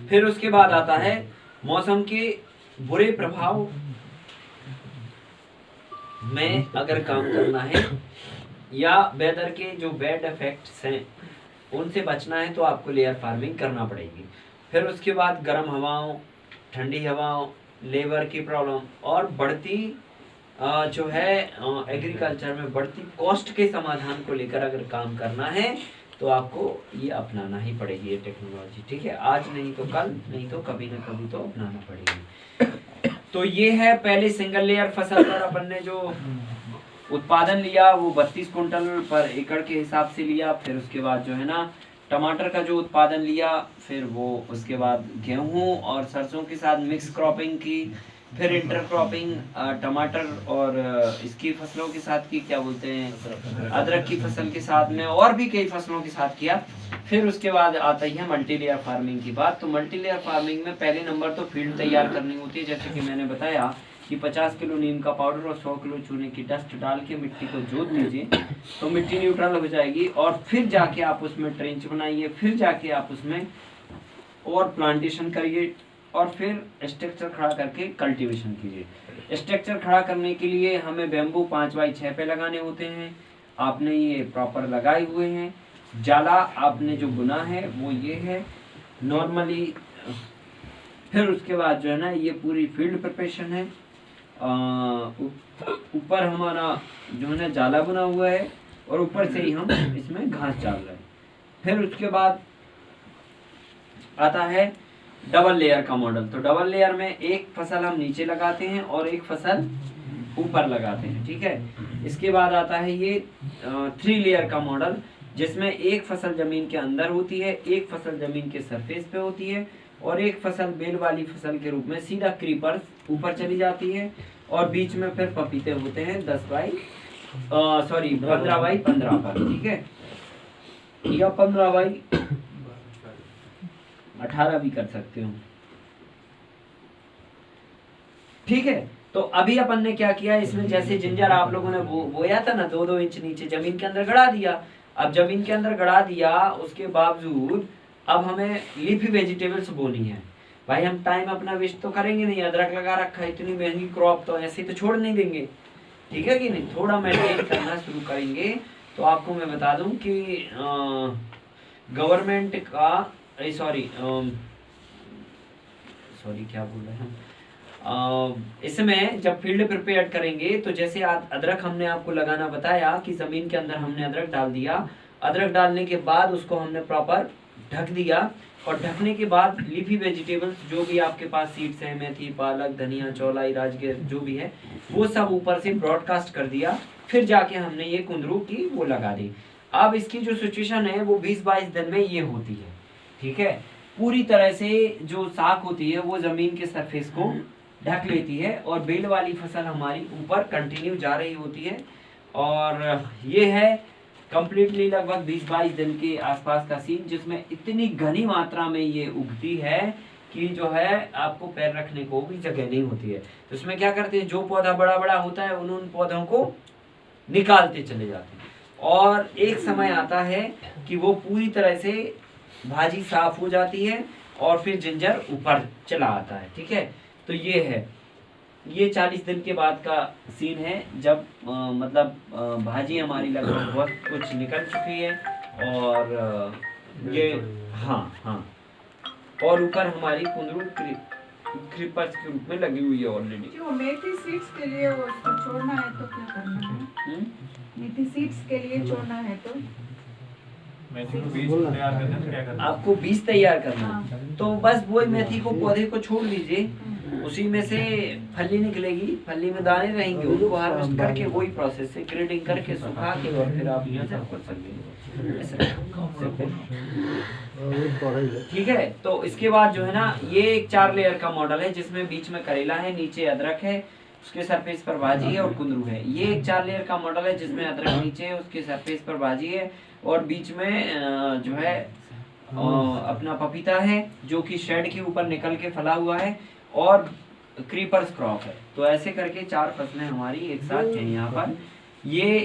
फिर उसके बाद आता है मौसम के बुरे प्रभाव में अगर काम करना है या वेदर के जो बैड इफेक्ट्स हैं उनसे बचना है तो आपको लेयर फार्मिंग करना पड़ेगी। फिर उसके बाद गर्म हवाओं, ठंडी हवाओं, लेबर की प्रॉब्लम और बढ़ती जो है एग्रीकल्चर में बढ़ती कॉस्ट के समाधान को लेकर अगर काम करना है तो आपको ये अपनाना ही पड़ेगी ये टेक्नोलॉजी, ठीक है। आज नहीं तो कल, नहीं तो कभी ना कभी तो अपनाना पड़ेगी। तो ये है पहले सिंगल लेयर फसल पर अपन ने जो उत्पादन लिया वो 32 कुंटल पर एकड़ के हिसाब से लिया। फिर उसके बाद जो है ना टमाटर का जो उत्पादन लिया, फिर वो उसके बाद गेहूं और सरसों के साथ मिक्स क्रॉपिंग की, फिर इंटर क्रॉपिंग टमाटर और इसकी फसलों के साथ की, क्या बोलते हैं, अदरक की फसल के साथ में, और भी कई फसलों के साथ किया। फिर उसके बाद आता ही है मल्टी लेयर फार्मिंग की बात। तो मल्टी लेयर फार्मिंग में पहले नंबर तो फील्ड तैयार करनी होती है, जैसे कि मैंने बताया कि 50 किलो नीम का पाउडर और 100 किलो चूने की डस्ट डाल के मिट्टी को जोत दीजिए तो मिट्टी न्यूट्रल हो जाएगी। और फिर जाके आप उसमें ट्रेंच बनाइए, फिर जाके आप उसमें और प्लांटेशन करिए और फिर स्ट्रक्चर खड़ा करके कल्टीवेशन कीजिए। स्ट्रक्चर खड़ा करने के लिए हमें बैम्बू 5x6 पे लगाने होते हैं। आपने ये प्रॉपर लगाए हुए हैं। जाला आपने जो बुना है वो ये है नॉर्मली। फिर उसके बाद जो है ना ये पूरी फील्ड प्रिपरेशन है। ऊपर हमारा जो है ना जाला बुना हुआ है और ऊपर से ही हम इसमें घास डाल रहे हैं। फिर उसके बाद आता है डबल लेयर का मॉडल। तो डबल लेयर में एक फसल हम नीचे लगाते हैं और एक फसल ऊपर लगाते हैं, ठीक है। इसके बाद आता है ये 3 लेयर का मॉडल, जिसमें एक फसल जमीन के अंदर होती है, एक फसल जमीन के सरफेस पे होती है और एक फसल बेल वाली फसल के रूप में सीधा क्रीपर्स ऊपर चली जाती है और बीच में फिर पपीते होते हैं 15x15 पर, ठीक है, या 15x18 भी कर सकते हो, ठीक है। तो अभी अपन ने क्या किया, इसमें जैसे जिंजर आप लोगों ने बोया था ना 2-2 इंच नीचे जमीन के अंदर गड़ा दिया। अब जमीन के अंदर गड़ा दिया उसके बावजूद अब हमें लीफी वेजिटेबल्स बोनी है। भाई हम टाइम अपना वेस्ट तो करेंगे नहीं, अदरक लगा रखा है, इतनी महंगी क्रॉप तो ऐसे तो छोड़ नहीं देंगे, ठीक है कि नहीं। थोड़ा मेंटेन करना शुरू करेंगे। तो आपको मैं बता दूं कि गवर्नमेंट का सॉरी क्या बोल रहे हैं हम, इसमें जब फील्ड प्रिपेयर करेंगे तो जैसे अदरक हमने आपको लगाना बताया कि जमीन के अंदर हमने अदरक डाल दिया। अदरक डालने के बाद उसको हमने प्रॉपर ढक दिया और ढकने के बाद लीफी वेजिटेबल्स जो भी आपके पास सीड्स हैं, मेथी, पालक, धनिया, चौलाई, राजगिर जो भी है वो सब ऊपर से ब्रॉडकास्ट कर दिया। फिर जाके हमने ये कुंदरू की वो लगा दी। अब इसकी जो सिचुएशन है वो 20-22 दिन में ये होती है, ठीक है। पूरी तरह से जो साख होती है वो जमीन के सरफेस को ढक लेती है और बेल वाली फसल हमारी ऊपर कंटिन्यू जा रही होती है। और ये है कंप्लीटली लगभग 20-22 दिन के आसपास का सीन, जिसमें इतनी घनी मात्रा में ये उगती है कि जो है आपको पैर रखने को भी जगह नहीं होती है। तो इसमें क्या करते हैं, जो पौधा बड़ा बड़ा होता है उन पौधों को निकालते चले जाते हैं और एक समय आता है कि वो पूरी तरह से भाजी साफ हो जाती है और फिर जिंजर ऊपर चला आता है, ठीक है। तो ये है, ये 40 दिन के बाद का सीन है जब मतलब भाजी हमारी लगभग बहुत कुछ निकल चुकी है और ये हाँ और ऊपर हमारी कुंदरू क्रीपर्स के रूप में लगी हुई है ऑलरेडी। जो मेथी सीड्स के लिए वो उसको छोड़ना है तो क्या करना है? मेथी सीड्स के लिए छोड़ना है तो मेथी को बीज तैयार करना है तो क्या करना है? आपको बीज तैयार करना है तो बस वही मेथी को पौधे को छोड़ दीजिए, उसी में से फली निकलेगी, फली में दाने रहेंगे, उनको हार्वेस्ट करके वही प्रोसेस से ग्रेडिंग करके सुखा के और फिर आप यूज कर सकते हैं, ठीक है। तो इसके बाद जो है ना ये एक 4 लेयर का मॉडल है जिसमें बीच में करेला है, नीचे अदरक है, उसके सरफेस पर भाजी है और कुंदरू है। ये एक 4 लेयर का मॉडल है जिसमें अदरक नीचे है, उसके सरफेस पर भाजी है और बीच में जो है अपना पपीता है जो कि शेड के ऊपर निकल के फला हुआ है और क्रीपर्स क्रॉप है। तो ऐसे करके 4 फसलें हमारी एक साथ हैं यहाँ पर। ये